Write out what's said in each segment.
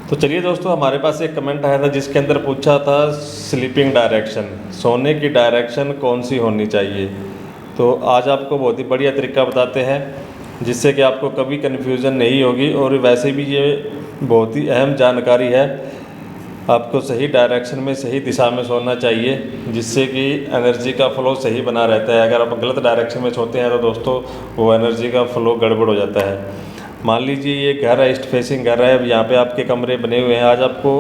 तो चलिए दोस्तों, हमारे पास एक कमेंट आया था जिसके अंदर पूछा था स्लीपिंग डायरेक्शन, सोने की डायरेक्शन कौन सी होनी चाहिए। तो आज आपको बहुत ही बढ़िया तरीका बताते हैं जिससे कि आपको कभी कन्फ्यूज़न नहीं होगी, और वैसे भी ये बहुत ही अहम जानकारी है। आपको सही डायरेक्शन में, सही दिशा में सोना चाहिए जिससे कि एनर्जी का फ़्लो सही बना रहता है। अगर आप गलत डायरेक्शन में सोते हैं तो दोस्तों वो एनर्जी का फ़्लो गड़बड़ हो जाता है। मान लीजिए ये घर है, ईस्ट फेसिंग घर है, अब यहाँ पे आपके कमरे बने हुए हैं। आज आपको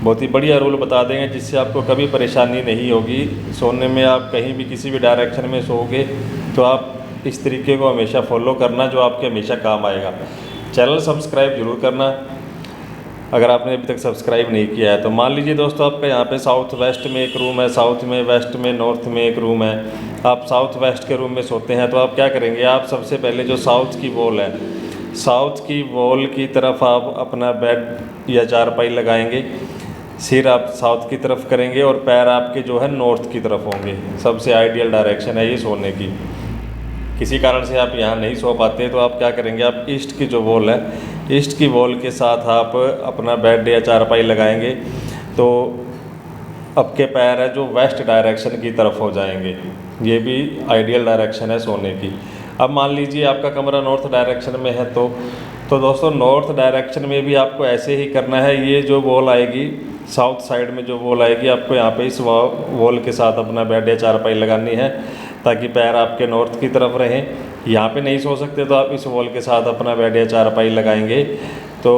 बहुत ही बढ़िया रूल बता देंगे जिससे आपको कभी परेशानी नहीं होगी सोने में। आप कहीं भी किसी भी डायरेक्शन में सोओगे तो आप इस तरीके को हमेशा फॉलो करना, जो आपके हमेशा काम आएगा। चैनल सब्सक्राइब जरूर करना अगर आपने अभी तक सब्सक्राइब नहीं किया है। तो मान लीजिए दोस्तों, आपका यहाँ पे साउथ वेस्ट में एक रूम है, साउथ में, वेस्ट में, नॉर्थ में एक रूम है। आप साउथ वेस्ट के रूम में सोते हैं तो आप क्या करेंगे, आप सबसे पहले जो साउथ की वॉल है, साउथ की वॉल की तरफ आप अपना बेड या चारपाई लगाएंगे। सिर आप साउथ की तरफ करेंगे और पैर आपके जो है नॉर्थ की तरफ होंगे। सबसे आइडियल डायरेक्शन है ये सोने की। किसी कारण से आप यहाँ नहीं सो पाते तो आप क्या करेंगे, आप ईस्ट की जो वॉल है, ईस्ट की वॉल के साथ आप अपना बेड या चारपाई लगाएंगे तो आपके पैर है जो वेस्ट डायरेक्शन की तरफ हो जाएंगे। ये भी आइडियल डायरेक्शन है सोने की। अब मान लीजिए आपका कमरा नॉर्थ डायरेक्शन में है तो दोस्तों नॉर्थ डायरेक्शन में भी आपको ऐसे ही करना है। ये जो वॉल आएगी साउथ साइड में, जो वॉल आएगी, आपको यहाँ पे इस वॉल के साथ अपना बेड या चारपाई लगानी है ताकि पैर आपके नॉर्थ की तरफ रहें। यहाँ पे नहीं सो सकते तो आप इस वॉल के साथ अपना बेड या चारपाई लगाएंगे तो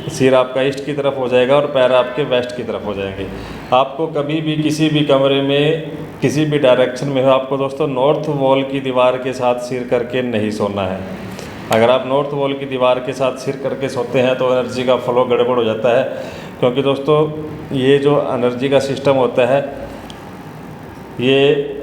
सिर आपका ईस्ट की तरफ हो जाएगा और पैर आपके वेस्ट की तरफ हो जाएंगे। आपको कभी भी किसी भी कमरे में किसी भी डायरेक्शन में हो, आपको दोस्तों नॉर्थ वॉल की दीवार के साथ सिर करके नहीं सोना है। अगर आप नॉर्थ वॉल की दीवार के साथ सिर करके सोते हैं तो एनर्जी का फ़्लो गड़बड़ हो जाता है, क्योंकि दोस्तों ये जो एनर्जी का सिस्टम होता है ये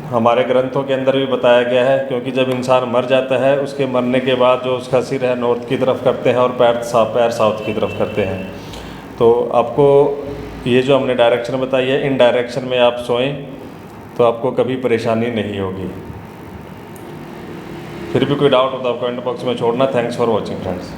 हमारे ग्रंथों के अंदर भी बताया गया है। क्योंकि जब इंसान मर जाता है, उसके मरने के बाद जो उसका सिर है नॉर्थ की तरफ करते हैं और पैर साउथ की तरफ करते हैं। तो आपको ये जो हमने डायरेक्शन बताई है, इन डायरेक्शन में आप सोएं तो आपको कभी परेशानी नहीं होगी। फिर भी कोई डाउट हो तो आप कमेंट बॉक्स में छोड़ना। Thanks for watching friends.